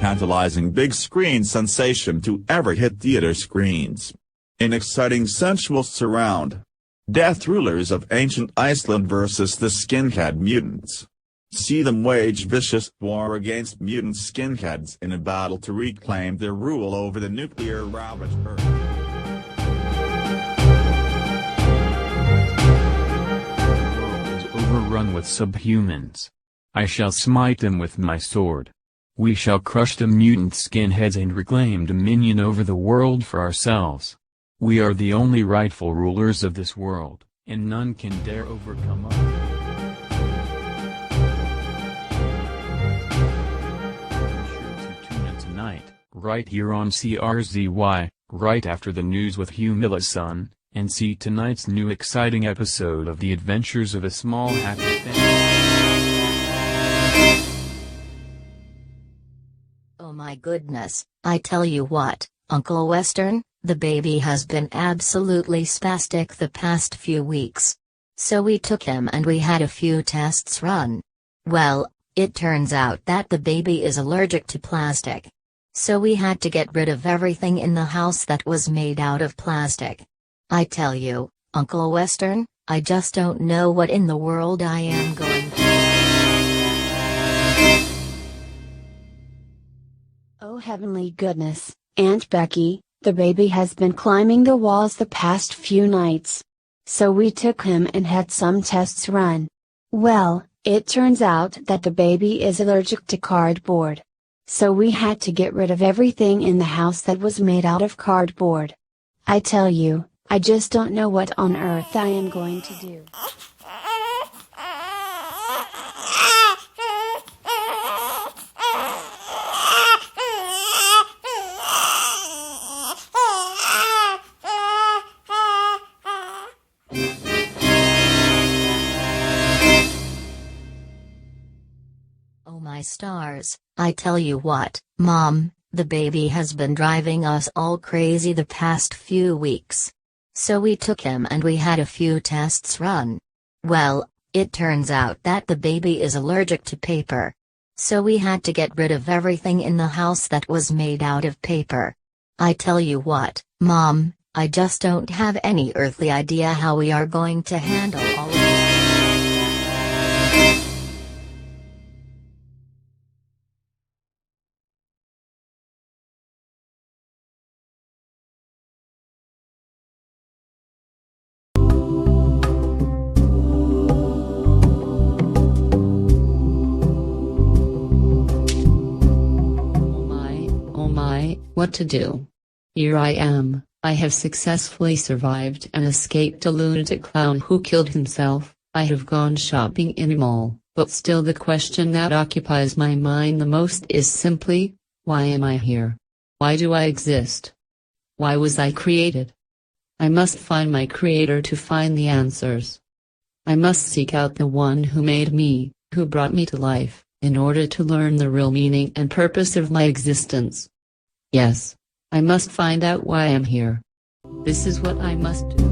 tantalizing big screen sensation to ever hit theater screens. An exciting sensual surround. Death rulers of ancient Iceland versus the skinhead mutants. See them wage vicious war against mutant skinheads in a battle to reclaim their rule over the nuclear-ravaged Earth. The world is overrun with subhumans. I shall smite them with my sword. We shall crush the mutant skinheads and reclaim dominion over the world for ourselves. We are the only rightful rulers of this world, and none can dare overcome us. Tune in tonight, right here on CRZY, right after the news with Hugh Millison, and see tonight's new exciting episode of The Adventures of a Small Happy Family. Oh my goodness, I tell you what, Uncle Western, the baby has been absolutely spastic the past few weeks. So we took him and we had a few tests run. Well, it turns out that the baby is allergic to plastic. So we had to get rid of everything in the house that was made out of plastic. I tell you, Uncle Western, I just don't know what in the world I am going to do. Oh heavenly goodness, Aunt Becky, the baby has been climbing the walls the past few nights. So we took him and had some tests run. Well, it turns out that the baby is allergic to cardboard. So we had to get rid of everything in the house that was made out of cardboard. I tell you, I just don't know what on earth I am going to do. Oh my stars, I tell you what, Mom, the baby has been driving us all crazy the past few weeks. So we took him and we had a few tests run. Well, it turns out that the baby is allergic to paper. So we had to get rid of everything in the house that was made out of paper. I tell you what, Mom, I just don't have any earthly idea how we are going to handle all of this. What to do? Here I am, I have successfully survived and escaped a lunatic clown who killed himself. I have gone shopping in a mall, but still the question that occupies my mind the most is simply, why am I here? Why do I exist? Why was I created? I must find my creator to find the answers. I must seek out the one who made me, who brought me to life, in order to learn the real meaning and purpose of my existence. Yes, I must find out why I'm here. This is what I must do.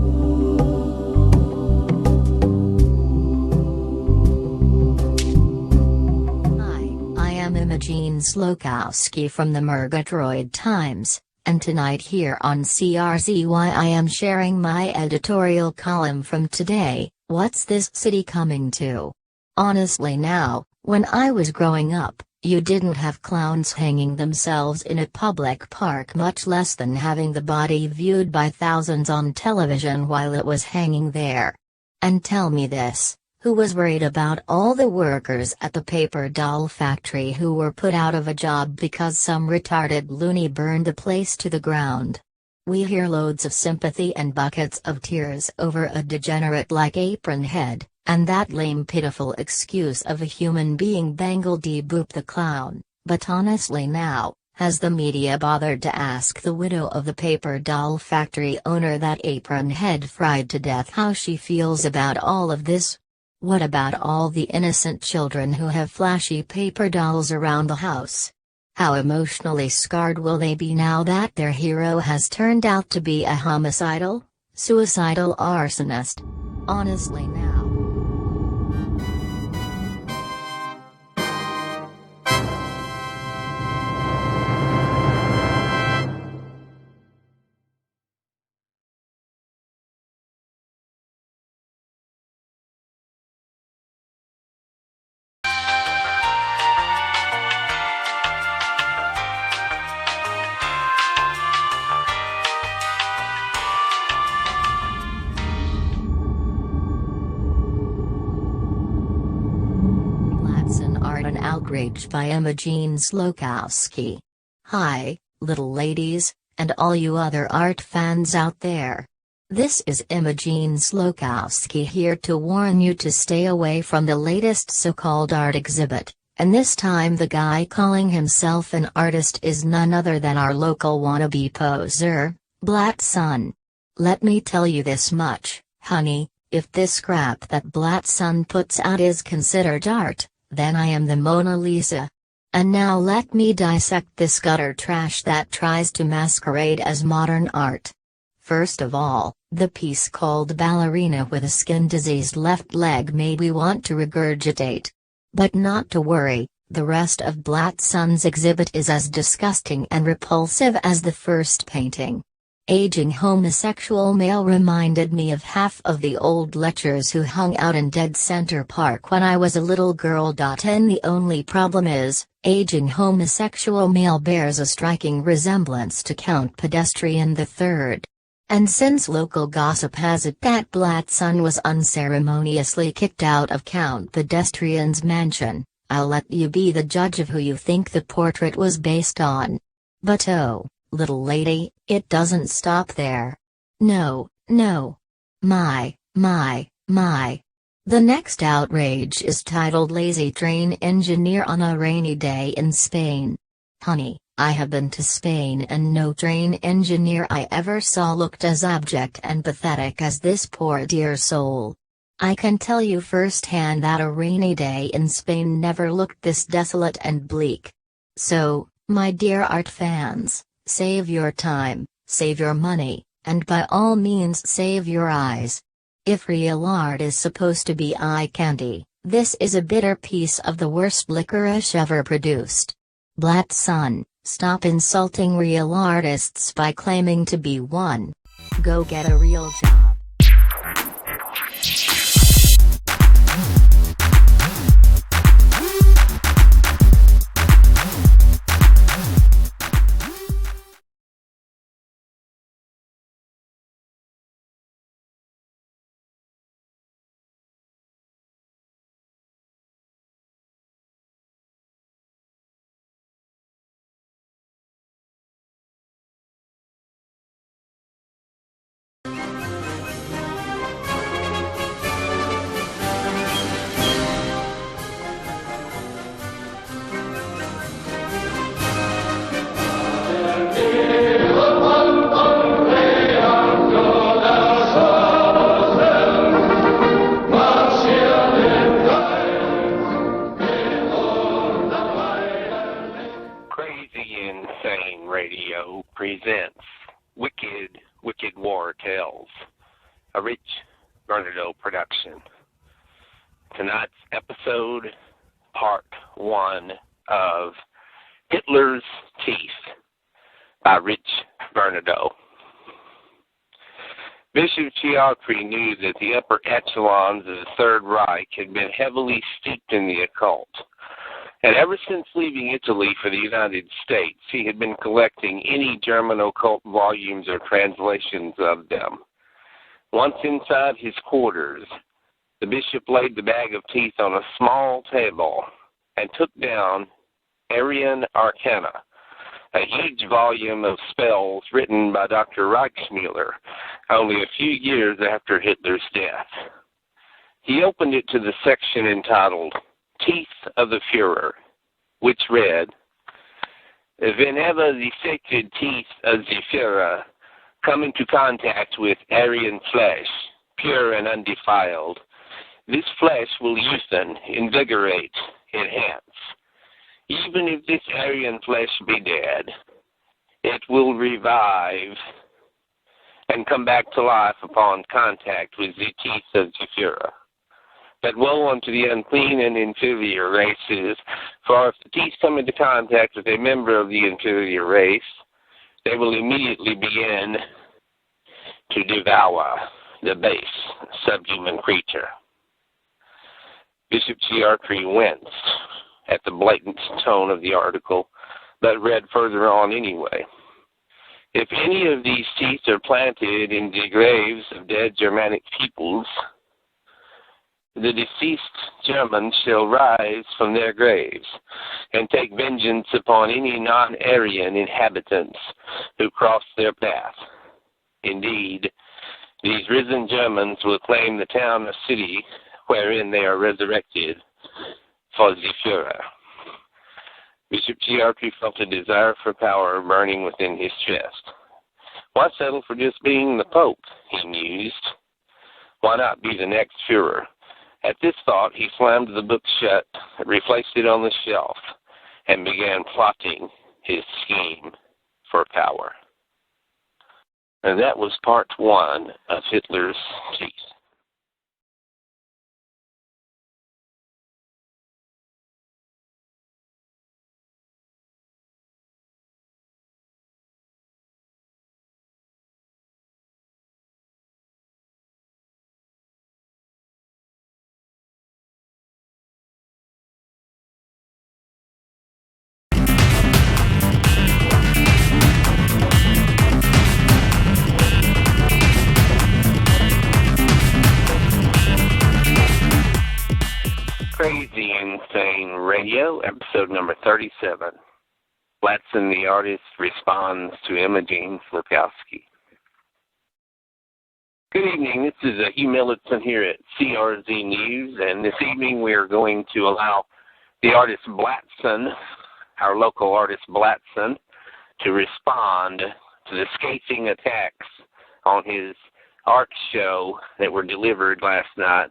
Hi, I am Imogene Slokowski from the Murgatroyd Times, and tonight here on CRZY I am sharing my editorial column from today, What's This City Coming To? Honestly now, when I was growing up, you didn't have clowns hanging themselves in a public park, much less than having the body viewed by thousands on television while it was hanging there. And tell me this, who was worried about all the workers at the paper doll factory who were put out of a job because some retarded loony burned the place to the ground? We hear loads of sympathy and buckets of tears over a degenerate like Apron Head, and that lame pitiful excuse of a human being Bangle D. Boop the Clown, but honestly now, has the media bothered to ask the widow of the paper doll factory owner that Apron Head fried to death how she feels about all of this? What about all the innocent children who have flashy paper dolls around the house? How emotionally scarred will they be now that their hero has turned out to be a homicidal, suicidal arsonist? Honestly now. Outrage by Imogen Slokowski. Hi, little ladies, and all you other art fans out there. This is Imogen Slokowski here to warn you to stay away from the latest so-called art exhibit, and this time the guy calling himself an artist is none other than our local wannabe poser, Blatt Sun. Let me tell you this much, honey, if this crap that Blatt Sun puts out is considered art, then I am the Mona Lisa. And now let me dissect this gutter trash that tries to masquerade as modern art. First of all, the piece called Ballerina with a skin-diseased left leg made me want to regurgitate. But not to worry, the rest of Blatt Sun's exhibit is as disgusting and repulsive as the first painting. Aging homosexual male reminded me of half of the old lectures who hung out in Dead Center Park when I was a little girl. And the only problem is, aging homosexual male bears a striking resemblance to Count Pedestrian III. And since local gossip has it that Blatt Sun was unceremoniously kicked out of Count Pedestrian's mansion, I'll let you be the judge of who you think the portrait was based on. But oh, little lady, it doesn't stop there. No, no. My. The next outrage is titled Lazy Train Engineer on a Rainy Day in Spain. Honey, I have been to Spain and no train engineer I ever saw looked as abject and pathetic as this poor dear soul. I can tell you firsthand that a rainy day in Spain never looked this desolate and bleak. So, my dear art fans, save your time, save your money, and by all means save your eyes. If real art is supposed to be eye candy, this is a bitter piece of the worst licorice ever produced. Blatt Sun, stop insulting real artists by claiming to be one. Go get a real job. Presents Wicked War Tales, a Rich Bernardo production. Tonight's episode, part 1 of Hitler's Teeth by Rich Bernardo. Bishop Chiatri knew that the upper echelons of the Third Reich had been heavily steeped in the occult. And ever since leaving Italy for the United States, he had been collecting any German occult volumes or translations of them. Once inside his quarters, the bishop laid the bag of teeth on a small table and took down Aryan Arcana, a huge volume of spells written by Dr. Reichsmuller only a few years after Hitler's death. He opened it to the section entitled Teeth of the Führer, which read, Whenever the sacred teeth of the Führer come into contact with Aryan flesh, pure and undefiled, this flesh will youthен, invigorate, enhance. Even if this Aryan flesh be dead, it will revive and come back to life upon contact with the teeth of the Führer. But woe unto the unclean and inferior races, for if the teeth come into contact with a member of the inferior race, they will immediately begin to devour the base subhuman creature. Bishop Chiatri winced at the blatant tone of the article, but read further on anyway. If any of these teeth are planted in the graves of dead Germanic peoples, the deceased Germans shall rise from their graves and take vengeance upon any non-Aryan inhabitants who cross their path. Indeed, these risen Germans will claim the town or city wherein they are resurrected for the Führer. Bishop Chiarchi felt a desire for power burning within his chest. Why settle for just being the Pope, he mused. Why not be the next Führer? At this thought, he slammed the book shut, replaced it on the shelf, and began plotting his scheme for power. And that was part one of Hitler's Teeth. Crazy Insane Radio, episode number 37. Blatson the artist responds to Imogene Slukowski. Good evening, this is Hugh Millitson here at CRZ News, and this evening we are going to allow the artist Blatson, our local artist Blatson, to respond to the scathing attacks on his art show that were delivered last night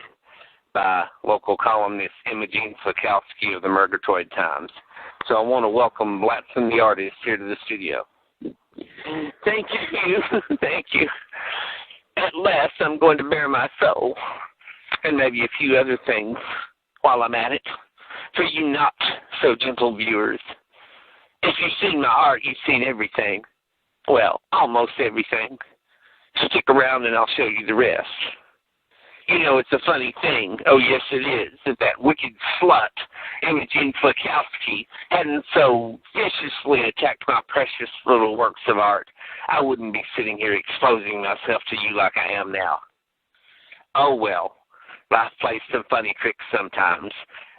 by local columnist Imogene Slukowski of the Murgatroyd Times. So I want to welcome Blatson the artist here to the studio. Thank you. Thank you. At last I'm going to bare my soul, and maybe a few other things while I'm at it, for you not so gentle viewers. If you've seen my art, you've seen everything. Well, almost everything. Stick around and I'll show you the rest. You know, it's a funny thing, oh yes it is, that wicked slut, Imogene Slukowski, hadn't so viciously attacked my precious little works of art, I wouldn't be sitting here exposing myself to you like I am now. Oh well, life plays some funny tricks sometimes.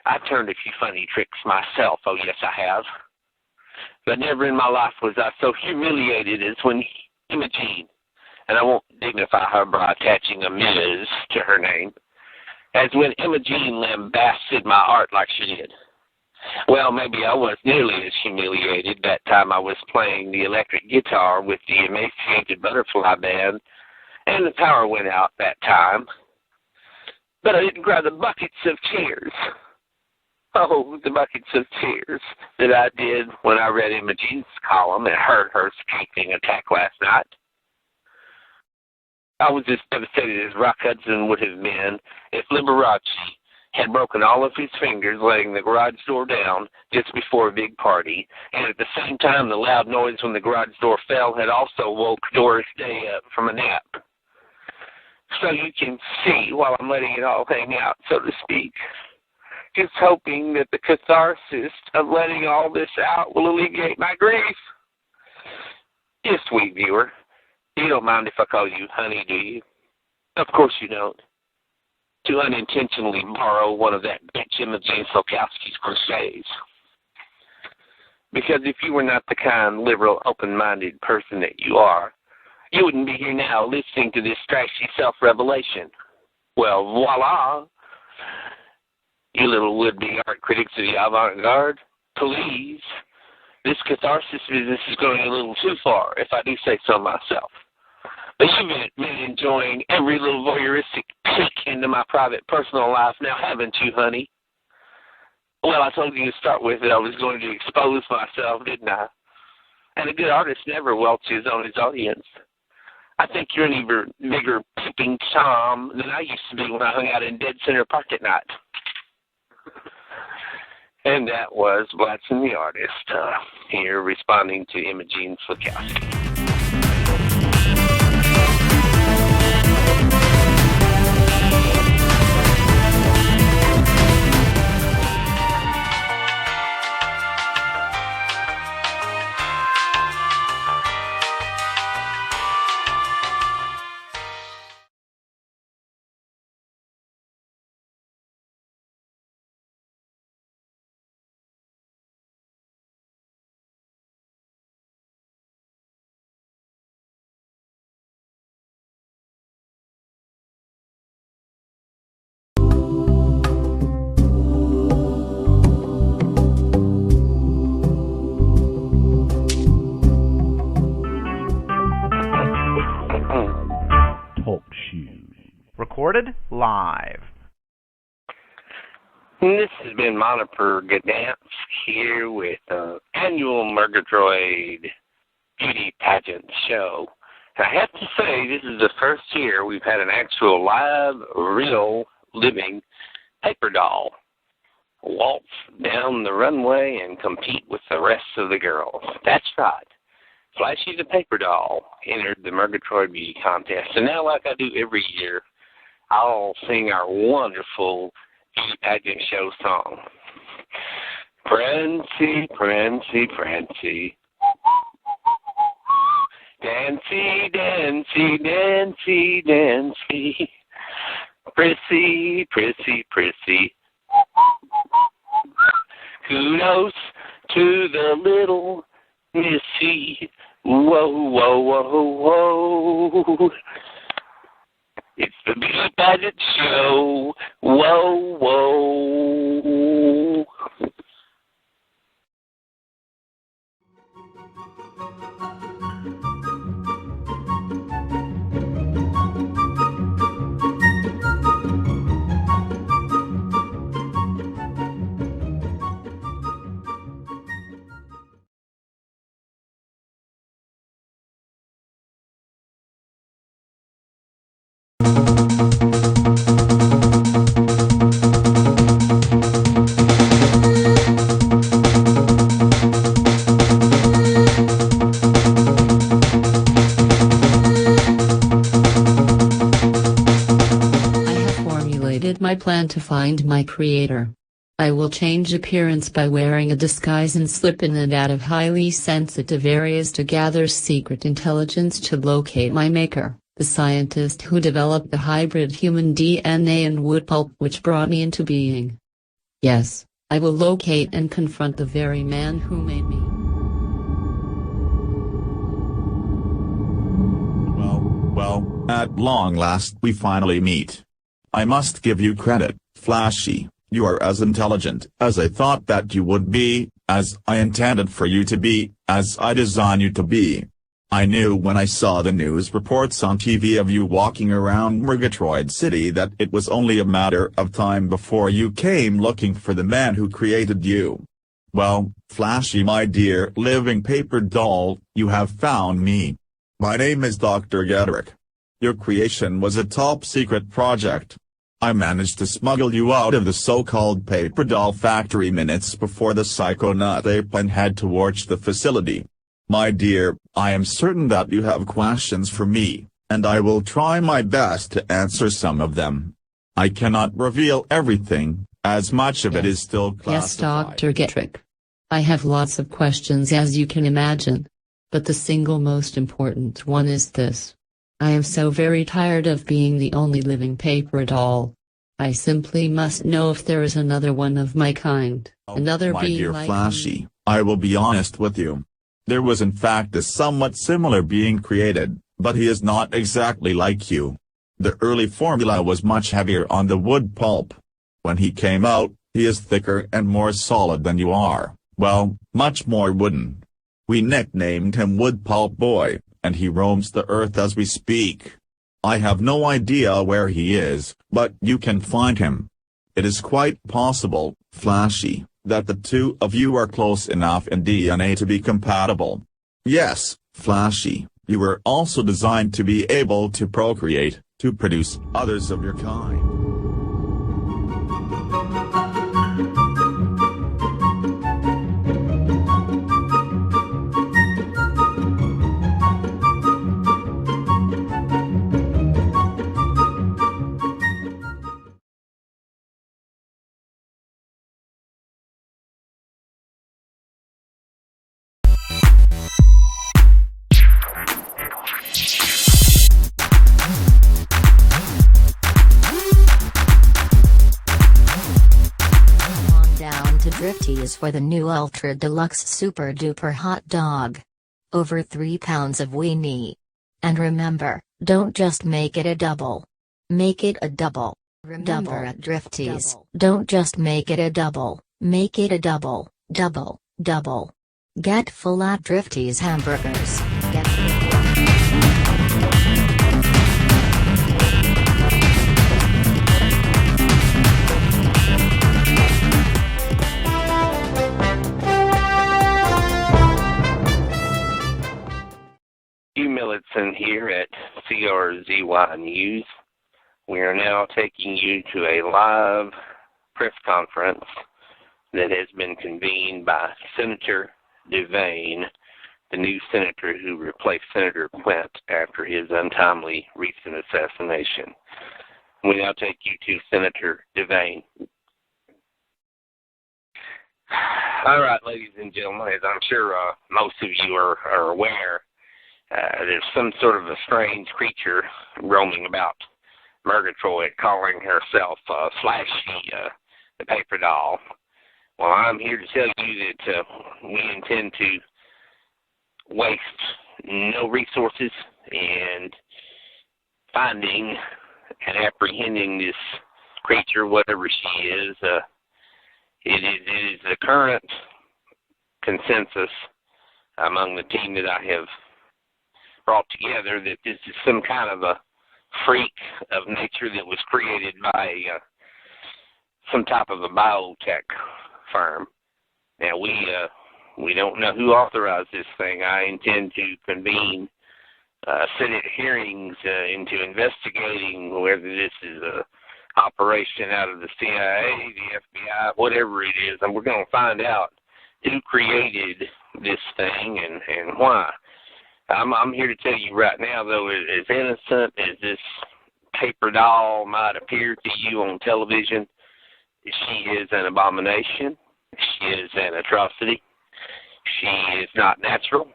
I've turned a few funny tricks myself, oh yes I have. But never in my life was I so humiliated as when Imogene, and I won't dignify her by attaching a Ms. to her name, as when Imogene lambasted my art like she did. Well, maybe I was nearly as humiliated that time I was playing the electric guitar with the Emaciated Butterfly Band, and the power went out that time. But I didn't cry the buckets of tears. Oh, the buckets of tears that I did when I read Imogene's column and heard her scathing attack last night. I was as devastated as Rock Hudson would have been if Liberace had broken all of his fingers letting the garage door down just before a big party, and at the same time the loud noise when the garage door fell had also woke Doris Day up from a nap. So you can see, while I'm letting it all hang out, so to speak, just hoping that the catharsis of letting all this out will alleviate my grief. Yes, sweet viewer. You don't mind if I call you honey, do you? Of course you don't. To unintentionally borrow one of that bitch Imogene Slukowski's cliches. Because if you were not the kind, liberal, open-minded person that you are, you wouldn't be here now listening to this trashy self-revelation. Well, voila! You little would-be art critics of the avant-garde, please. This catharsis business is going a little too far, if I do say so myself. But you've been enjoying every little voyeuristic peek into my private personal life now, haven't you, honey? Well, I told you to start with that I was going to expose myself, didn't I? And a good artist never welches on his audience. I think you're an even bigger peeping Tom than I used to be when I hung out in Dead Center Park at night. And that was Blatson the artist here responding to Imogene Slukowski. recorded live. This has been Moniper Gdansk here with annual Murgatroyd beauty pageant show. And I have to say, this is the first year we've had an actual live, real, living paper doll waltz down the runway and compete with the rest of the girls. That's right. Flashy the paper doll entered the Murgatroyd Beauty Contest. And now, like I do every year, I'll sing our wonderful beauty pageant show song. Prancy, Prancy, Prancy. Dancy, Dancy, Dancy, Dancy. Prissy, Prissy, Prissy. Kudos to the little Missy. Whoa, whoa, whoa, whoa. It's the beauty pageant show. Whoa, whoa. My plan to find my creator. I will change appearance by wearing a disguise and slip in and out of highly sensitive areas to gather secret intelligence to locate my maker, the scientist who developed the hybrid human DNA and wood pulp which brought me into being. Yes, I will locate and confront the very man who made me. Well, at long last we finally meet. I must give you credit, Flashy, you are as intelligent as I thought that you would be, as I intended for you to be, as I designed you to be. I knew when I saw the news reports on TV of you walking around Murgatroyd City that it was only a matter of time before you came looking for the man who created you. Well, Flashy my dear living paper doll, you have found me. My name is Dr. Gedrick. Your creation was a top-secret project. I managed to smuggle you out of the so-called paper doll factory minutes before the Psychonaut airplane had to watch the facility. My dear, I am certain that you have questions for me, and I will try my best to answer some of them. I cannot reveal everything, as much of it is still classified. Yes, Dr. Gedrick. I have lots of questions as you can imagine. But the single most important one is this. I am so very tired of being the only living paper doll. I simply must know if there is another one of my kind, another my being dear like Flashy, me. I will be honest with you. There was in fact a somewhat similar being created, but he is not exactly like you. The early formula was much heavier on the wood pulp. When he came out, he is thicker and more solid than you are, well, much more wooden. We nicknamed him Wood Pulp Boy, and he roams the earth as we speak. I have no idea where he is, but you can find him. It is quite possible, Flashy, that the two of you are close enough in DNA to be compatible. Yes, Flashy, you were also designed to be able to procreate, to produce others of your kind. Drifties for the new Ultra Deluxe Super Duper Hot Dog. Over 3 pounds of weenie. And remember, don't just make it a double. Make it a double. Remember at Drifties, don't just make it a double, make it a double, double, double. Get full at Drifties hamburgers. Get full. Wilson here at CRZY News. We are now taking you to a live press conference that has been convened by Senator Devane, the new senator who replaced Senator Quint after his untimely recent assassination. We now take you to Senator Devane. All right, ladies and gentlemen, as I'm sure most of you are aware, there's some sort of a strange creature roaming about Murgatroyd calling herself Flashy, the paper doll. Well, I'm here to tell you that we intend to waste no resources in finding and apprehending this creature, whatever she is. It is the current consensus among the team that I have brought together that this is some kind of a freak of nature that was created by some type of a biotech firm. Now, we don't know who authorized this thing. I intend to convene Senate hearings into investigating whether this is a operation out of the CIA, the FBI, whatever it is, and we're going to find out who created this thing and why. I'm here to tell you right now, though, as innocent as this paper doll might appear to you on television, she is an abomination. She is an atrocity. She is not natural.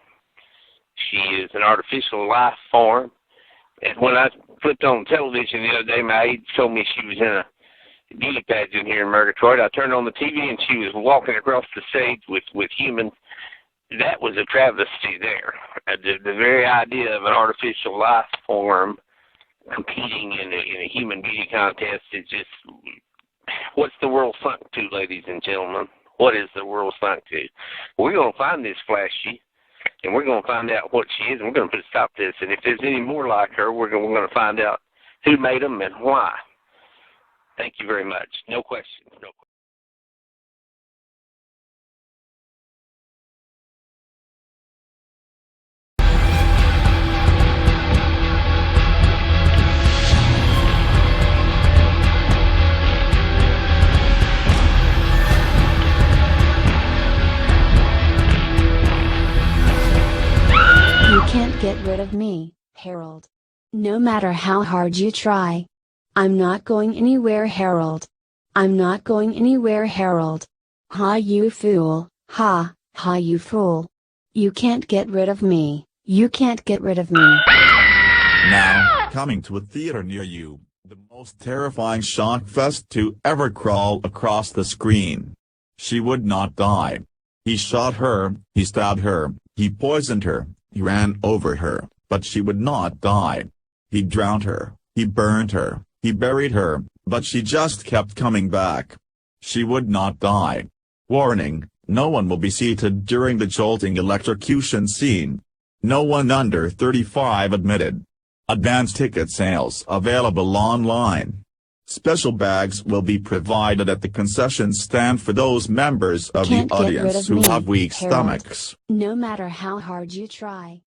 She is an artificial life form. And when I flipped on television the other day, my aide told me she was in a beauty pageant here in Murgatroyd. I turned on the TV and she was walking across the stage with humans. That was a travesty there. The very idea of an artificial life form competing in a human beauty contest is just, what's the world sunk to, ladies and gentlemen? What is the world sunk to? We're going to find this Flashy, and we're going to find out what she is, and we're going to put a stop to this. And if there's any more like her, we're going to find out who made them and why. Thank you very much. No questions. No questions. You can't get rid of me, Harold. No matter how hard you try. I'm not going anywhere, Harold. I'm not going anywhere, Harold. Ha, you fool, ha, ha, you fool. You can't get rid of me. You can't get rid of me. Now, coming to a theater near you, the most terrifying shock fest to ever crawl across the screen. She would not die. He shot her, he stabbed her, he poisoned her, he ran over her, but she would not die. He drowned her, he burned her, he buried her, but she just kept coming back. She would not die. Warning, no one will be seated during the jolting electrocution scene. No one under 35 admitted. Advance ticket sales available online. Special bags will be provided at the concession stand for those members of the audience who have weak stomachs. No matter how hard you try.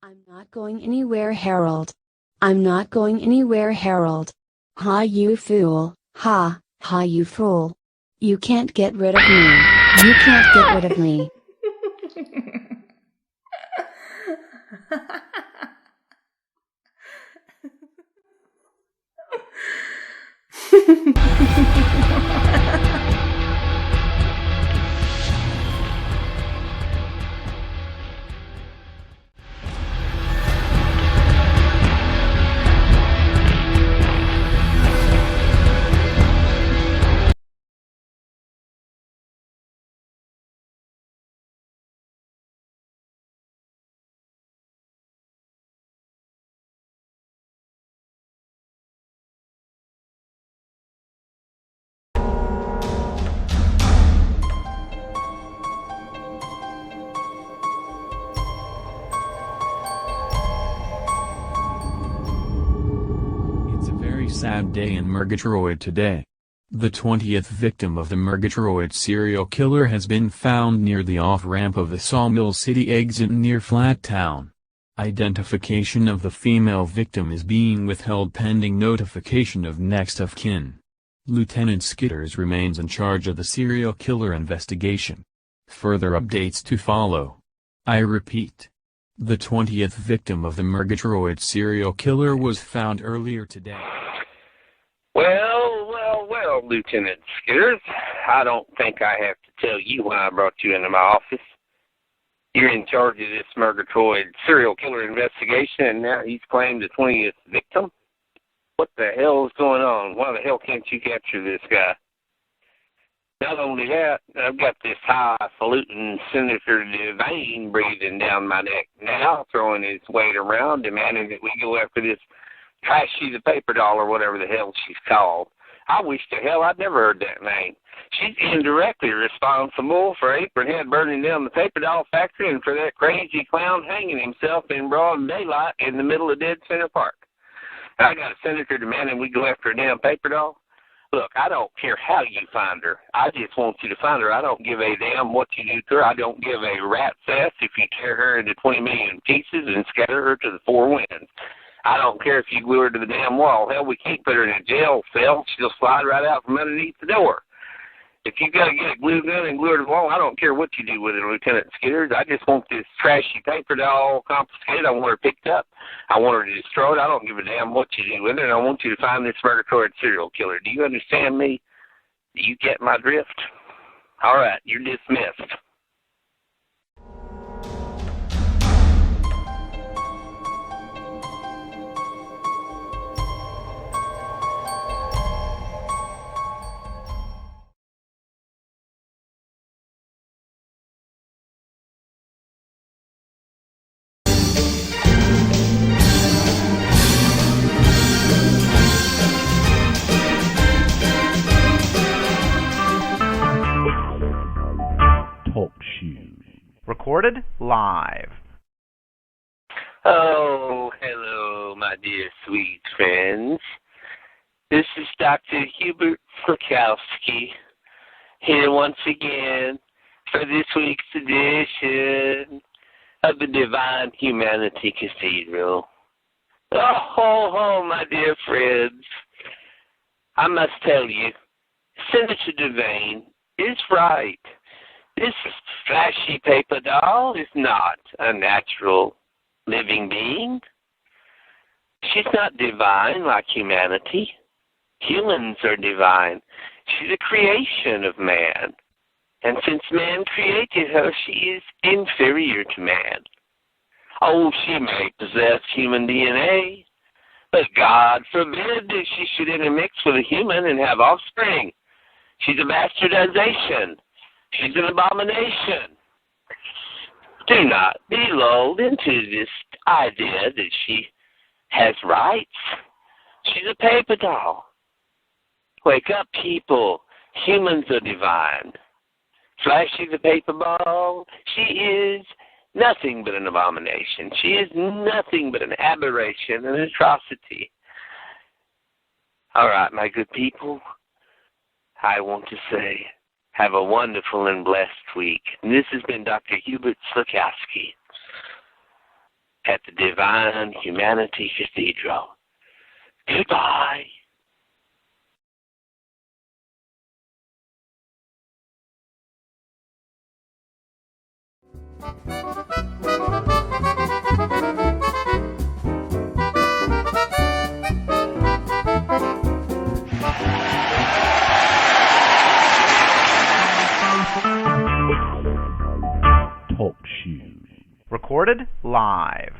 I'm not going anywhere, Harold. I'm not going anywhere, Harold. Ha, you fool, ha, ha, you fool. You can't get rid of me. You can't get rid of me. Sad day in Murgatroyd today. The 20th victim of the Murgatroyd serial killer has been found near the off-ramp of the Sawmill City exit near Flat Town. Identification of the female victim is being withheld pending notification of next of kin. Lieutenant Skitters remains in charge of the serial killer investigation. Further updates to follow. I repeat. The 20th victim of the Murgatroyd serial killer was found earlier today. Well, Lieutenant Skitters, I don't think I have to tell you why I brought you into my office. You're in charge of this Murgatroyd serial killer investigation, and now he's claimed the 20th victim? What the hell is going on? Why the hell can't you capture this guy? Not only that, I've got this highfalutin Senator Devane breathing down my neck now, throwing his weight around, demanding that we go after this Trashy the Paper Doll or whatever the hell she's called. I wish to hell I'd never heard that name. She's indirectly responsible for Apronhead burning down the paper doll factory and for that crazy clown hanging himself in broad daylight in the middle of Dead Center Park. And I got a senator demanding we go after a damn paper doll. Look, I don't care how you find her. I just want you to find her. I don't give a damn what you do to her. I don't give a rat's ass if you tear her into 20 million pieces and scatter her to the four winds. I don't care if you glue her to the damn wall. Hell, we can't put her in a jail cell. She'll slide right out from underneath the door. If you've got to get a glue gun and glue her to the wall, I don't care what you do with her, Lieutenant Skitters. I just want this trashy paper doll confiscated. I want her picked up. I want her destroyed. I don't give a damn what you do with her, and I want you to find this Murgatroyd serial killer. Do you understand me? Do you get my drift? All right, you're dismissed. Recorded live. Oh, hello, my dear sweet friends. This is Dr. Hubert Slakowski here once again for this week's edition of the Divine Humanity Cathedral. Oh, my dear friends, I must tell you, Senator Devane is right. This flashy paper doll is not a natural living being. She's not divine like humanity. Humans are divine. She's a creation of man. And since man created her, she is inferior to man. Oh, she may possess human DNA, but God forbid that she should intermix with a human and have offspring. She's a bastardization. She's an abomination. Do not be lulled into this idea that she has rights. She's a paper doll. Wake up, people. Humans are divine. Flashy the paper ball, she is nothing but an abomination. She is nothing but an aberration, an atrocity. All right, my good people, I want to say, have a wonderful and blessed week. And this has been Dr. Hubert Slakowski at the Divine Humanity Cathedral. Goodbye. Talk shoes. Recorded live.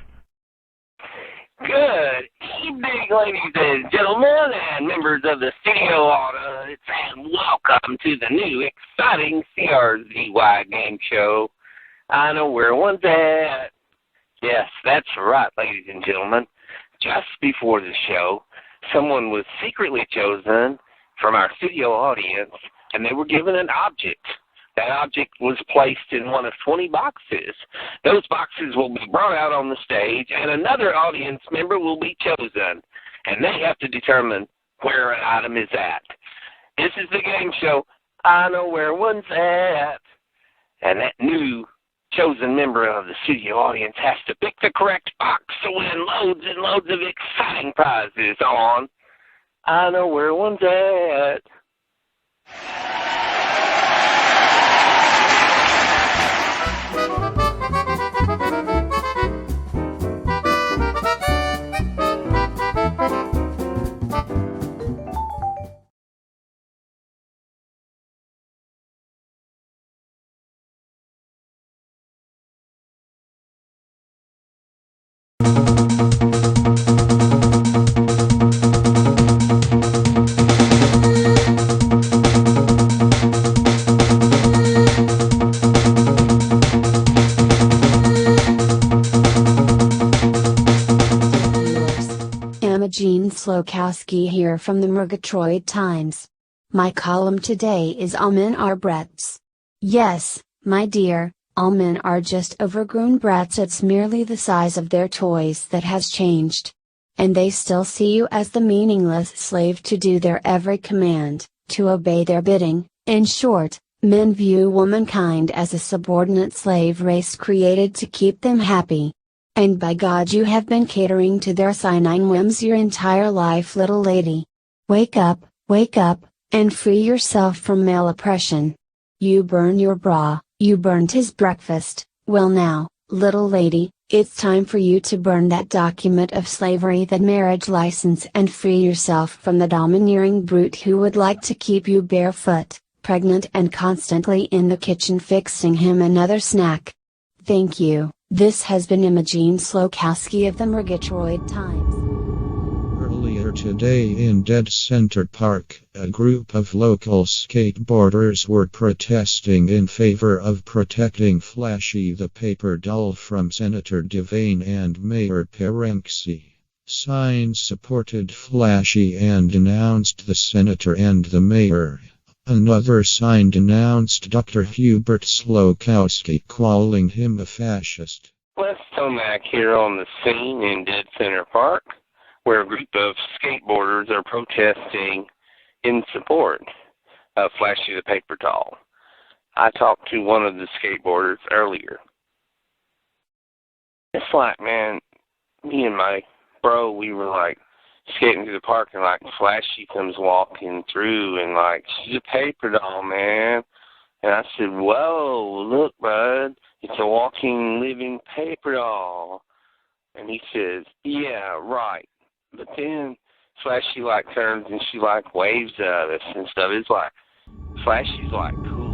Good evening, ladies and gentlemen, and members of the studio audience, and welcome to the new exciting CRZY game show. I know where one's at. Yes, that's right, ladies and gentlemen. Just before the show, someone was secretly chosen from our studio audience, and they were given an object. That object was placed in one of 20 boxes. Those boxes will be brought out on the stage, and another audience member will be chosen, and they have to determine where an item is at. This is the game show, I Know Where One's At, and that new chosen member of the studio audience has to pick the correct box to win loads and loads of exciting prizes on I Know Where One's At. Jean Slokowski here from the Murgatroyd Times. My column today is All Men Are Brats. Yes, my dear, all men are just overgrown brats. It's merely the size of their toys that has changed. And they still see you as the meaningless slave to do their every command, to obey their bidding. In short, men view womankind as a subordinate slave race created to keep them happy. And by God, you have been catering to their sinine whims your entire life, little lady. Wake up, and free yourself from male oppression. You burn your bra, you burned his breakfast. Well now, little lady, it's time for you to burn that document of slavery, that marriage license, and free yourself from the domineering brute who would like to keep you barefoot, pregnant, and constantly in the kitchen fixing him another snack. Thank you. This has been Imogen Slokowski of the Murgatroyd Times. Earlier today in Dead Center Park, a group of local skateboarders were protesting in favor of protecting Flashy the paper doll from Senator Devane and Mayor Perenczy. Signs supported Flashy and denounced the senator and the mayor. Another sign denounced Dr. Hubert Slokowski, calling him a fascist. Wes Tomac here on the scene in Dead Center Park, where a group of skateboarders are protesting in support of Flashy the Paper Doll. I talked to one of the skateboarders earlier. It's like, man, me and my bro, we were like skating through the park, and like Flashy comes walking through, and like, she's a paper doll, man. And I said, whoa, look, bud, it's a walking, living paper doll. And he says, yeah, right. But then Flashy like turns and she like waves at us and stuff. It's like, Flashy's like cool.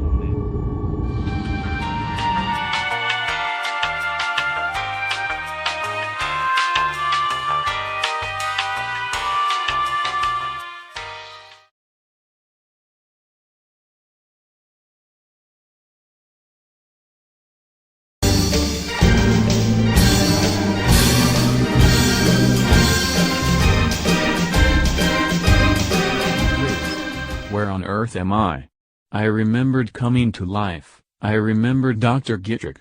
Where on earth am I? I remembered coming to life. I remembered Dr. Gittrick.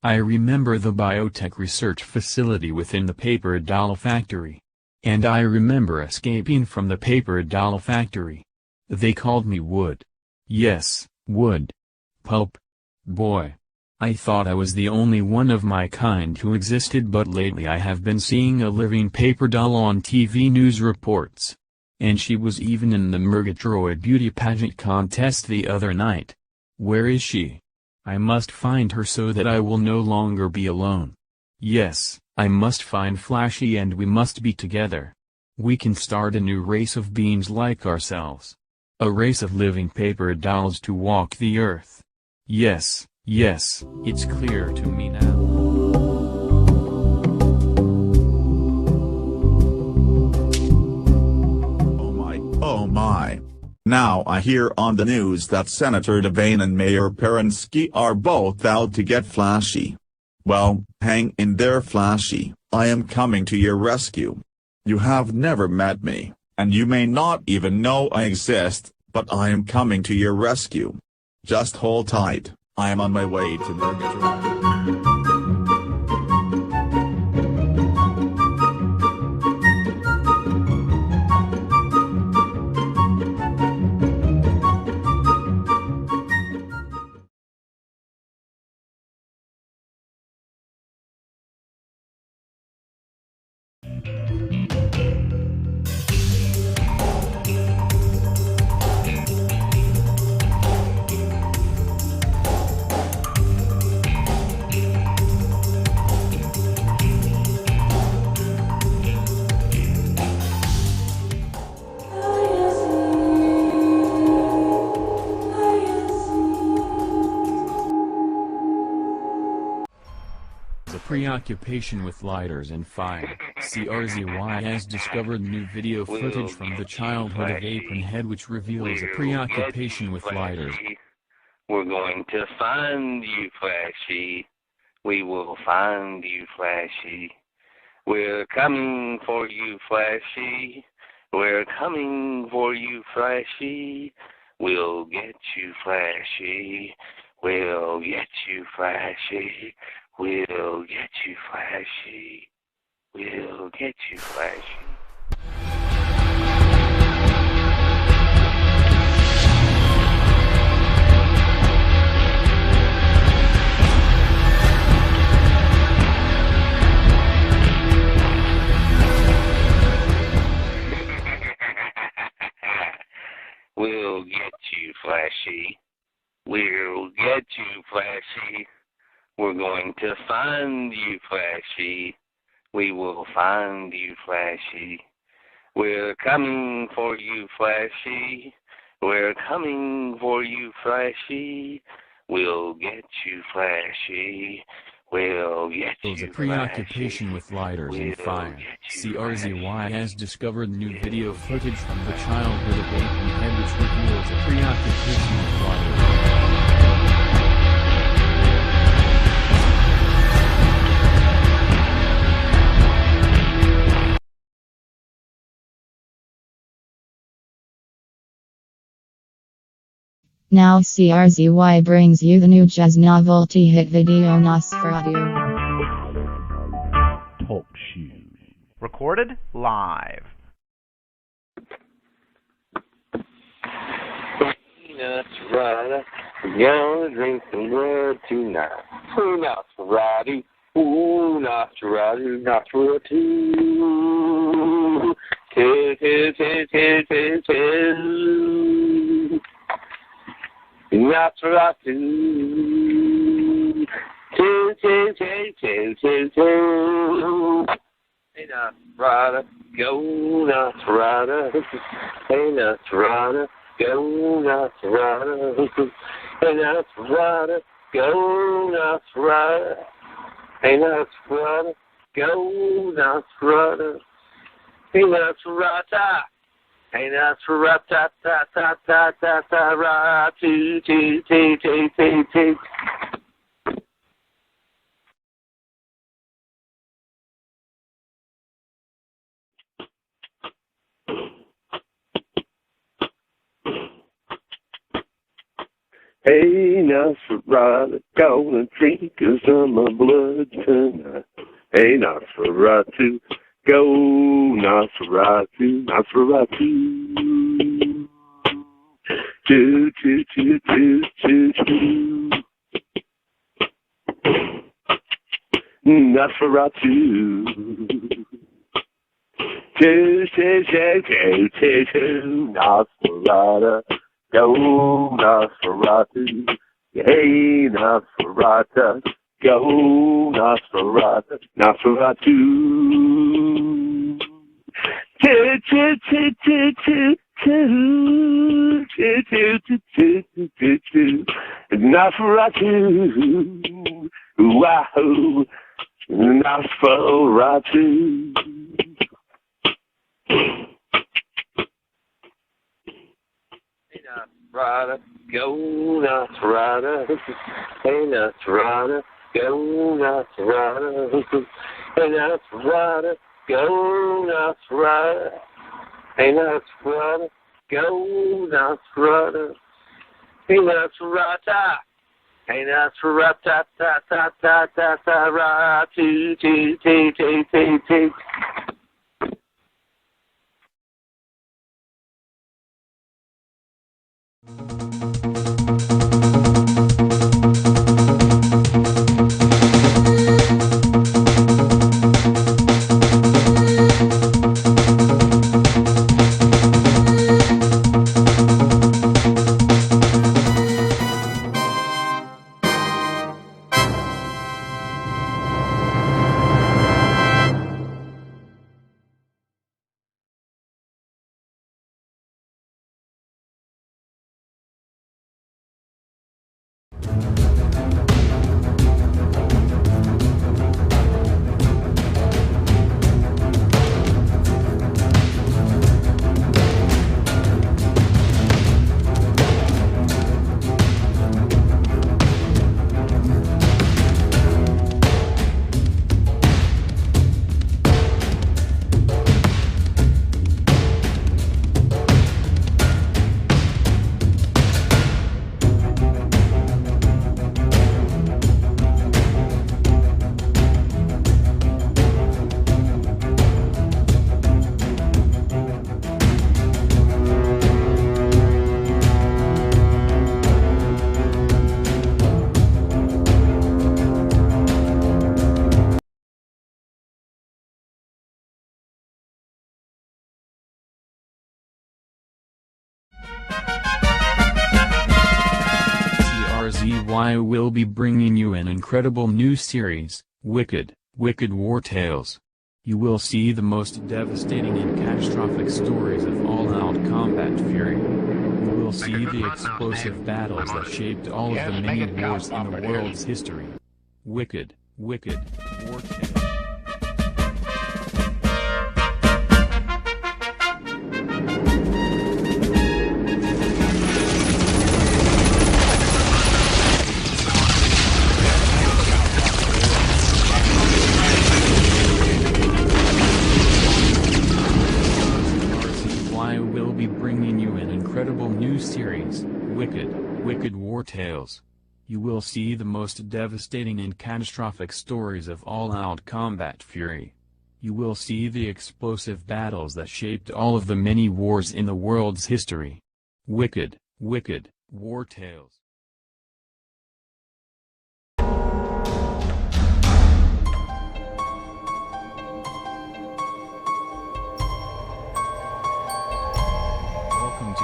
I remember the biotech research facility within the paper doll factory. And I remember escaping from the paper doll factory. They called me Wood. Yes, Wood. Pulp. Boy. I thought I was the only one of my kind who existed, but lately I have been seeing a living paper doll on TV news reports. And she was even in the Murgatroyd beauty pageant contest the other night. Where is she? I must find her so that I will no longer be alone. Yes, I must find Flashy and we must be together. We can start a new race of beings like ourselves. A race of living paper dolls to walk the earth. Yes, it's clear to me now. Oh my. Now I hear on the news that Senator Devane and Mayor Perenczy are both out to get Flashy. Well, hang in there, Flashy, I am coming to your rescue. You have never met me, and you may not even know I exist, but I am coming to your rescue. Just hold tight, I am on my way to Murgatroyd. preoccupation with lighters and fire. CRZY has discovered new video footage from the childhood of Apronhead which reveals a preoccupation with lighters. We're going to find you, Flashy. We will find you, Flashy. We're coming for you, Flashy. We're coming for you, Flashy. We'll get you, Flashy. We'll get you, Flashy. We'll get you, Flashy. We'll get you, Flashy. We'll get you, Flashy. We'll get you, Flashy. We're going to find you, Flashy. We will find you, Flashy. We're coming for you, Flashy. We're coming for you, Flashy. We'll get you, Flashy. We'll get you, A preoccupation with lighters and fire. CRZY has discovered new video footage from the childhood of Apronhead which reveals a preoccupation with lighters. Now CRZY brings you the new jazz novelty hit video Nosferatu. Talk shoes. Recorded live. Nosferatu, gonna drink some blood tonight. Ooh, Nosferatu, ooh, Nosferatu, Nosferatu. Nosferatu, choo, choo, choo, choo, choo, choo. Hey, Nosferatu, go, Nosferatu. Hey, Nosferatu, go, Nosferatu. Hey, Nosferatu, go, Nosferatu. Hey, Nosferatu, go, Nosferatu. Hey, Nosferatu. Hey, Nosferatu, ta ta ta ta ta ta ra, choo choo choo choo choo choo. Hey, Nosferatu, gonna drink some of blood tonight. Hey, Nosferatu. Go, Nosferatu, Nosferatu. Choo, choo, choo, choo, choo, choo. Nosferatu. Choo, choo, choo, choo, choo, choo. Nosferatu. Go, Nosferatu. Hey, Nosferatu. Go, Nosferatu, Nosferatu. Choo, choo, choo, choo, choo, choo, choo, choo, choo, choo, choo, choo. Nosferatu, wow, Nosferatu. Hey, Nosferatu, go, Nosferatu. Hey, Nosferatu. Go, Nosferatu. Hey, Nosferatu. Go, Nosferatu. Hey, Nosferatu. Go, Nosferatu. Hey, Nosferatu. Hey, Nosferatu, ta ta ta ta ta ta ra, choo choo choo choo choo choo. CRZY will be bringing you an incredible new series, Wicked War Tales. You will see the most devastating and catastrophic stories of all-out combat fury. You will see the explosive battles that shaped all of the many wars in the world's history. Wicked War Tales. Will be bringing you an incredible new series, Wicked War Tales. You will see the most devastating and catastrophic stories of all-out combat fury. You will see the explosive battles that shaped all of the many wars in the world's history. Wicked War Tales.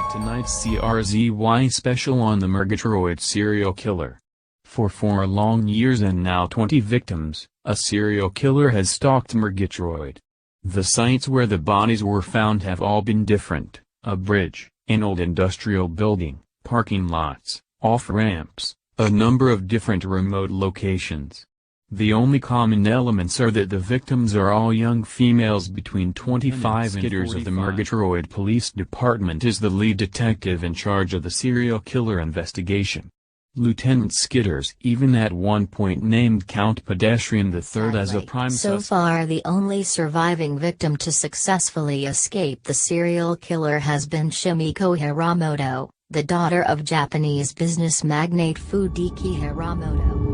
Tonight's CRZY special on the Murgatroyd serial killer. For 4 long years and now 20 victims, a serial killer has stalked Murgatroyd. The sites where the bodies were found have all been different: a bridge, an old industrial building, parking lots, off-ramps, a number of different remote locations. The only common elements are that the victims are all young females between 25 and 40. Of the Murgatroyd Police Department is the lead detective in charge of the serial killer investigation. Lieutenant Skitters even at one point named Count Pedestrian III as a prime suspect. So far the only surviving victim to successfully escape the serial killer has been Shimiko Hiramoto, the daughter of Japanese business magnate Fudiki Hiramoto.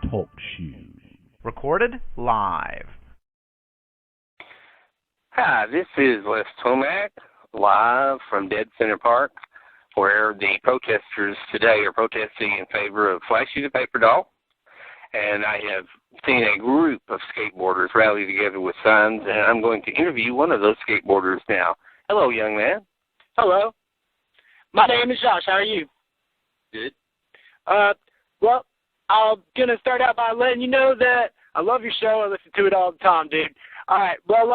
Talk shoes. Recorded live. Hi, this is Les Tomac, live from Dead Center Park, where the protesters today are protesting in favor of Flashy the Paper Doll. And I have seen a group of skateboarders rally together with signs, and I'm going to interview one of those skateboarders now. Hello, young man. Hello. My name is Josh. How are you? Good. Well, I'm going to start out by letting you know that I love your show. I listen to it all the time, dude. All right. Well,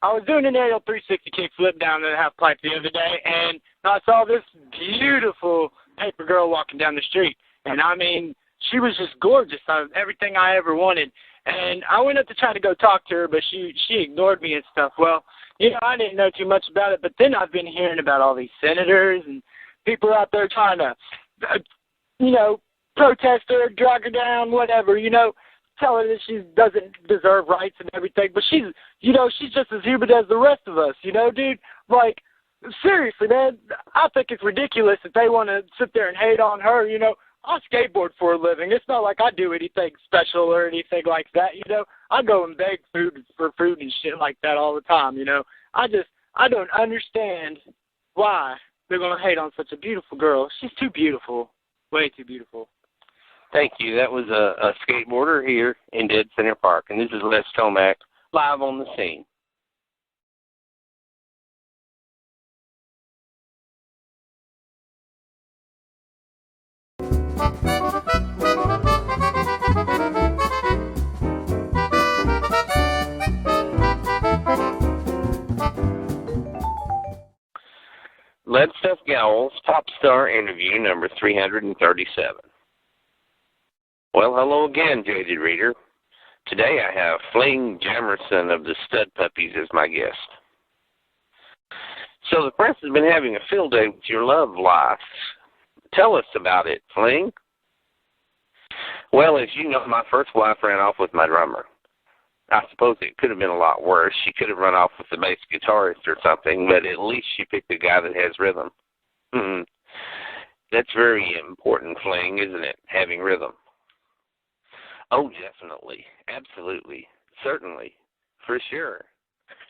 I was doing an aerial 360 kickflip down the half pipe the other day, and I saw this beautiful paper girl walking down the street. And, I mean, she was just gorgeous. Everything I ever wanted. And I went up to try to go talk to her, but she ignored me and stuff. Well, you know, I didn't know too much about it, but then I've been hearing about all these senators and people out there trying to, protest her, drag her down, whatever, tell her that she doesn't deserve rights and everything. But she's just as human as the rest of us, dude. Like, seriously, man, I think it's ridiculous that they want to sit there and hate on her, I skateboard for a living. It's not like I do anything special or anything like that, I go and beg for food and shit like that all the time, I don't understand why they're going to hate on such a beautiful girl. She's too beautiful. Way too beautiful. Thank you. That was a skateboarder here in Dead Center Park, and this is Les Tomac, live on the scene. Lead Stuff Gowls, Pop Star Interview number 337. Well, hello again, jaded reader. Today I have Fling Jamerson of the Stud Puppies as my guest. So the press has been having a field day with your love life. Tell us about it, Fling. Well, as you know, my first wife ran off with my drummer. I suppose it could have been a lot worse. She could have run off with the bass guitarist or something, but at least she picked a guy that has rhythm. That's very important, Fling, isn't it? Having rhythm. Oh, definitely. Absolutely. Certainly. For sure.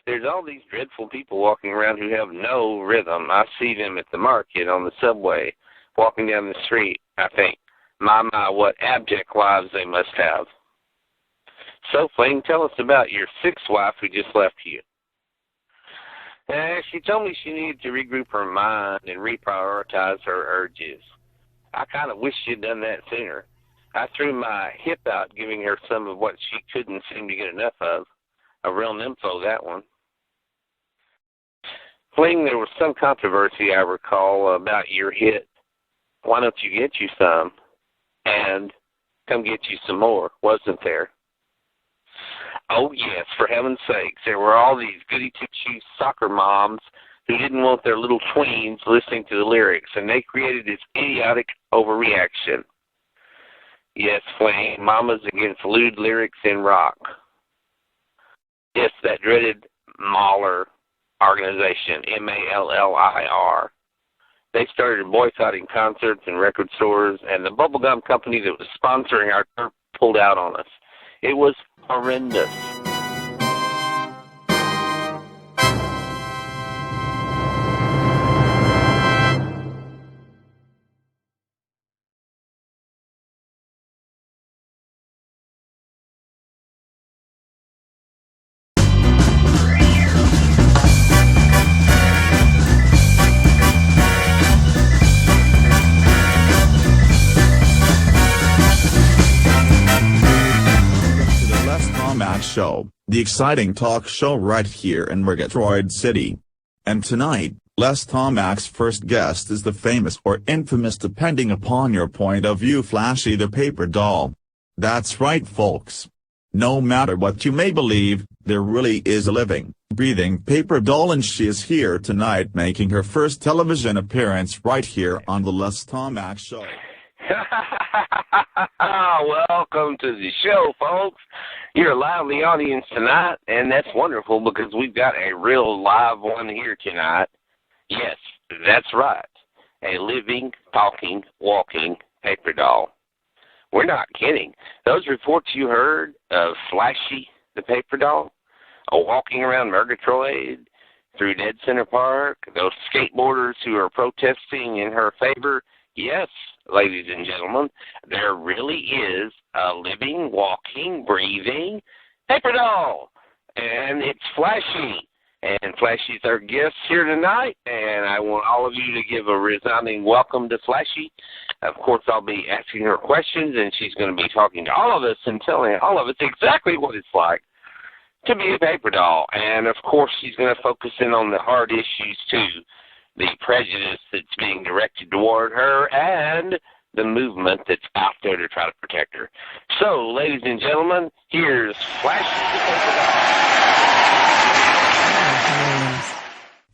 There's all these dreadful people walking around who have no rhythm. I see them at the market, on the subway, walking down the street. I think, my, what abject lives they must have. So, Fling, tell us about your sixth wife who just left you. She told me she needed to regroup her mind and reprioritize her urges. I kind of wish she'd done that sooner. I threw my hip out giving her some of what she couldn't seem to get enough of. A real nympho, that one. Fling, there was some controversy, I recall, about your hit. Why don't you get you some? And come get you some more, wasn't there? Oh, yes, for heaven's sakes. There were all these goody-two-shoes soccer moms who didn't want their little tweens listening to the lyrics, and they created this idiotic overreaction. Yes, Fling, mamas against lewd lyrics in rock. Yes, that dreaded Mahler organization, M-A-L-L-I-R. They started boycotting concerts and record stores, and the bubblegum company that was sponsoring our tour pulled out on us. It was horrendous. Show, the exciting talk show right here in Murgatroyd City. And tonight, Les Tomac's first guest is the famous or infamous, depending upon your point of view, Flashy the Paper Doll. That's right, folks. No matter what you may believe, there really is a living, breathing paper doll, and she is here tonight making her first television appearance right here on the Les Tomac Show. Welcome to the show, folks. You're a lively audience tonight, and that's wonderful because we've got a real live one here tonight. Yes, that's right. A living, talking, walking paper doll. We're not kidding. Those reports you heard of Flashy the Paper Doll, walking around Murgatroyd, through Dead Center Park, those skateboarders who are protesting in her favor, yes, ladies and gentlemen, there really is a living, walking, breathing paper doll. And it's Flashy. And Flashy's our guest here tonight. And I want all of you to give a resounding welcome to Flashy. Of course, I'll be asking her questions, and she's going to be talking to all of us and telling all of us exactly what it's like to be a paper doll. And, of course, she's going to focus in on the hard issues, too. The prejudice that's being directed toward her and the movement that's out there to try to protect her. So, ladies and gentlemen, here's Flash.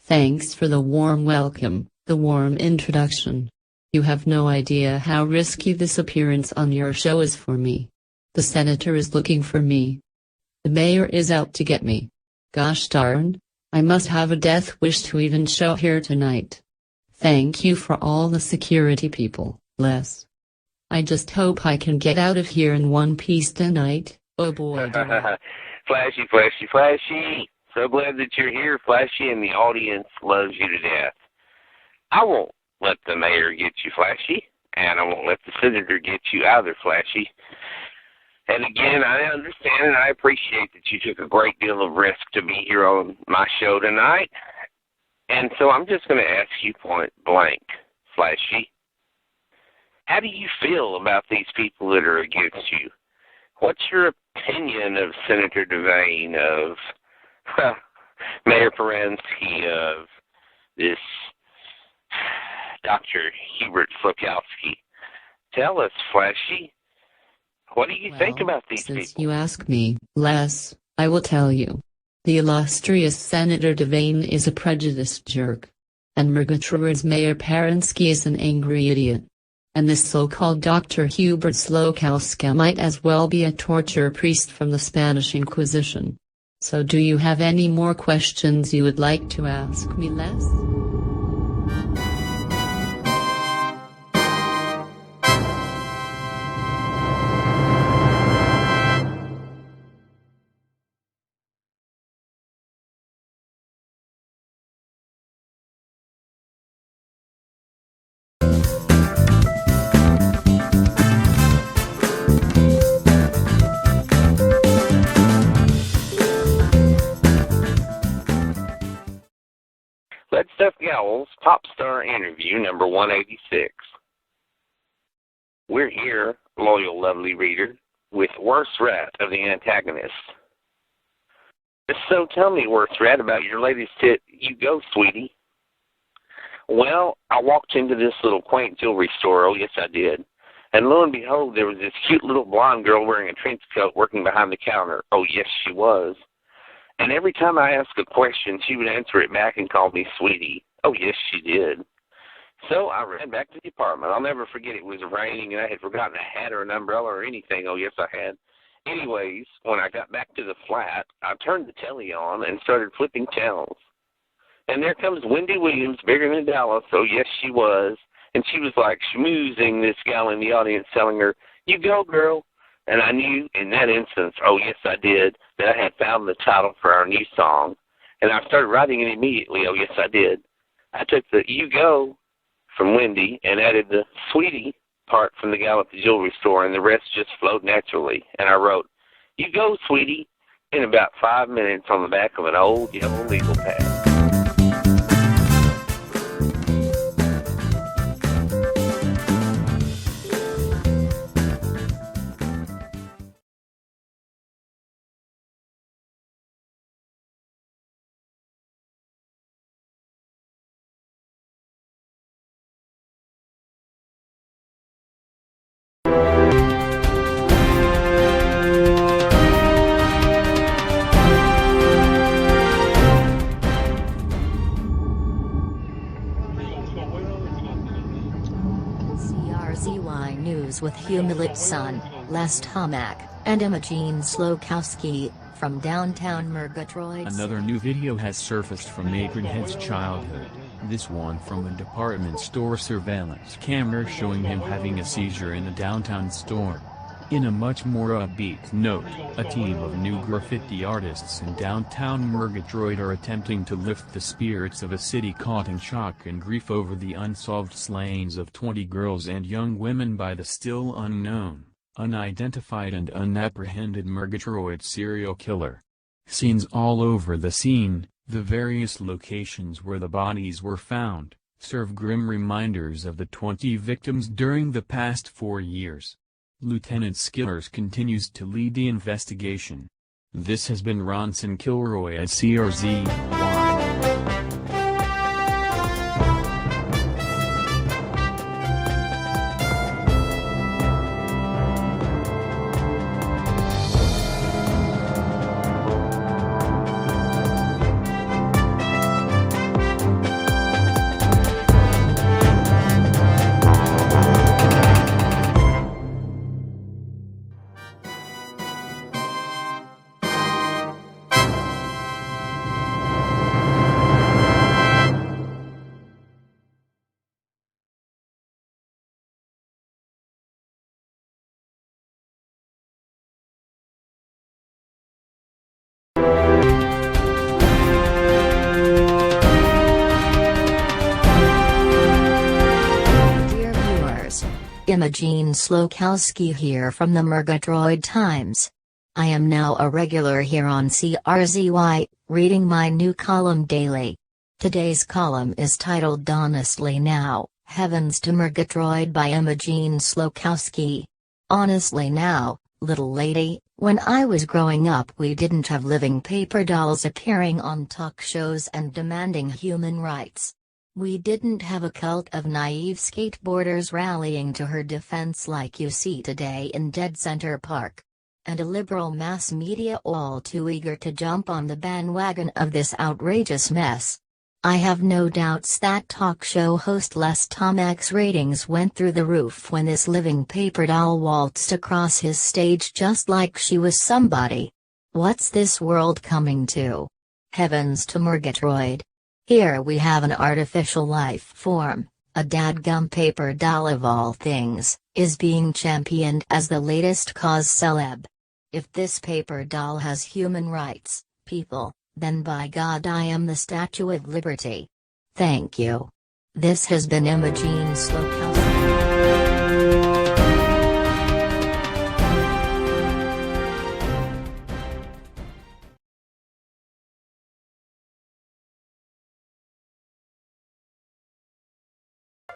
Thanks for the warm welcome, the warm introduction. You have no idea how risky this appearance on your show is for me. The senator is looking for me. The mayor is out to get me. Gosh darn. I must have a death wish to even show here tonight. Thank you for all the security people, Les. I just hope I can get out of here in one piece tonight. Oh boy. Flashy, Flashy, Flashy. So glad that you're here, Flashy, and the audience loves you to death. I won't let the mayor get you, Flashy, and I won't let the senator get you either, Flashy. And again, I understand and I appreciate that you took a great deal of risk to be here on my show tonight. And so I'm just going to ask you point blank, Flashy, how do you feel about these people that are against you? What's your opinion of Senator Devane, of Mayor Perensky, of this Dr. Hubert Slokowski? Tell us, Flashy. What do you think about these people? Since you ask me, Les, I will tell you. The illustrious Senator Devane is a prejudiced jerk. And Murgatroyd's Mayor Perensky is an angry idiot. And this so-called Dr. Hubert Slokowski might as well be a torture priest from the Spanish Inquisition. So do you have any more questions you would like to ask me, Les? Let's Stuff Gowls Pop Star Interview number 186. We're here, loyal, lovely reader, with Worst Rat of the Antagonist. So tell me, Worst Rat, about your latest hit, You Go, Sweetie. Well, I walked into this little quaint jewelry store, oh yes I did, and lo and behold, there was this cute little blonde girl wearing a trench coat working behind the counter. Oh yes, she was. And every time I asked a question, she would answer it back and call me Sweetie. Oh yes, she did. So I ran back to the apartment. I'll never forget, it was raining and I had forgotten a hat or an umbrella or anything. Oh yes, I had. Anyways, when I got back to the flat, I turned the telly on and started flipping channels. And there comes Wendy Williams, bigger than Dallas. Oh yes, she was. And she was like schmoozing this gal in the audience, telling her, "You go, girl." And I knew in that instance, oh yes I did, that I had found the title for our new song. And I started writing it immediately, oh yes I did. I took the "You Go" from Wendy and added the "Sweetie" part from the gal at the jewelry store, and the rest just flowed naturally. And I wrote, "You go, sweetie," in about 5 minutes on the back of an old yellow legal pad. CRZY News with Humulate Sun, Les Tomac, and Imogene Slokowski, from downtown Murgatroyd. Another new video has surfaced from Matronhead's childhood, this one from a department store surveillance camera showing him having a seizure in a downtown store. In a much more upbeat note, a team of new graffiti artists in downtown Murgatroyd are attempting to lift the spirits of a city caught in shock and grief over the unsolved slayings of 20 girls and young women by the still unknown, unidentified and unapprehended Murgatroyd serial killer. Scenes all over the scene, the various locations where the bodies were found, serve grim reminders of the 20 victims during the past 4 years. Lieutenant Skillers continues to lead the investigation. This has been Ronson Kilroy at CRZY. Imogene Slokowski here from the Murgatroyd Times. I am now a regular here on CRZY, reading my new column daily. Today's column is titled Honestly Now, Heavens to Murgatroyd by Imogene Slokowski. Honestly now, little lady, when I was growing up we didn't have living paper dolls appearing on talk shows and demanding human rights. We didn't have a cult of naive skateboarders rallying to her defense like you see today in Dead Center Park. And a liberal mass media all too eager to jump on the bandwagon of this outrageous mess. I have no doubts that talk show host Les Tomac's ratings went through the roof when this living paper doll waltzed across his stage just like she was somebody. What's this world coming to? Heavens to Murgatroyd. Here we have an artificial life form, a dadgum paper doll of all things, is being championed as the latest cause celeb. If this paper doll has human rights, people, then by God I am the Statue of Liberty. Thank you. This has been Imogene Slokowski. Oh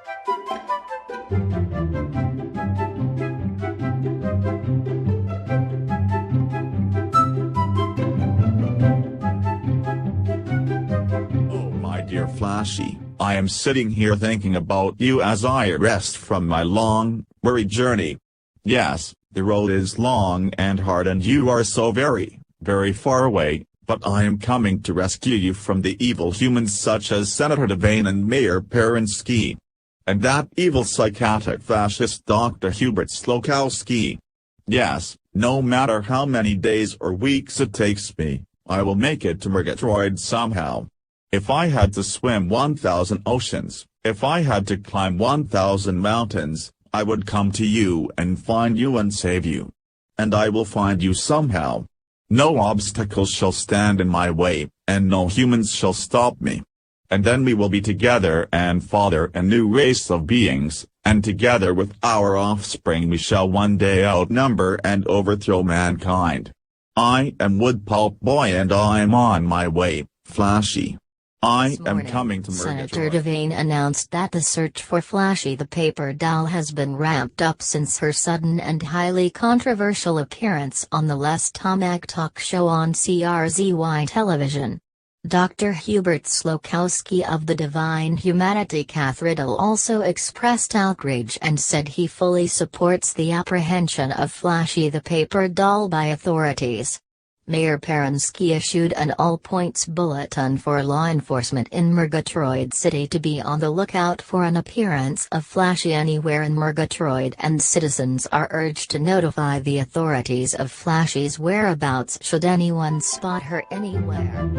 my dear Flashy, I am sitting here thinking about you as I rest from my long, weary journey. Yes, the road is long and hard and you are so very, very far away, but I am coming to rescue you from the evil humans such as Senator Devane and Mayor Perensky. And that evil psychotic fascist Dr. Hubert Slokowski. Yes, no matter how many days or weeks it takes me, I will make it to Murgatroyd somehow. If I had to swim 1,000 oceans, if I had to climb 1,000 mountains, I would come to you and find you and save you. And I will find you somehow. No obstacles shall stand in my way, and no humans shall stop me. And then we will be together and father a new race of beings, and together with our offspring we shall one day outnumber and overthrow mankind. I am Woodpulp Boy and I am on my way, Flashy. I am coming to Senator Murgatroyd. Devane announced that the search for Flashy the paper doll has been ramped up since her sudden and highly controversial appearance on the Les Tomac talk show on CRZY television. Dr. Hubert Slokowski of the Divine Humanity Cathedral also expressed outrage and said he fully supports the apprehension of Flashy the paper doll by authorities. Mayor Perensky issued an all-points bulletin for law enforcement in Murgatroyd City to be on the lookout for an appearance of Flashy anywhere in Murgatroyd, and citizens are urged to notify the authorities of Flashy's whereabouts should anyone spot her anywhere.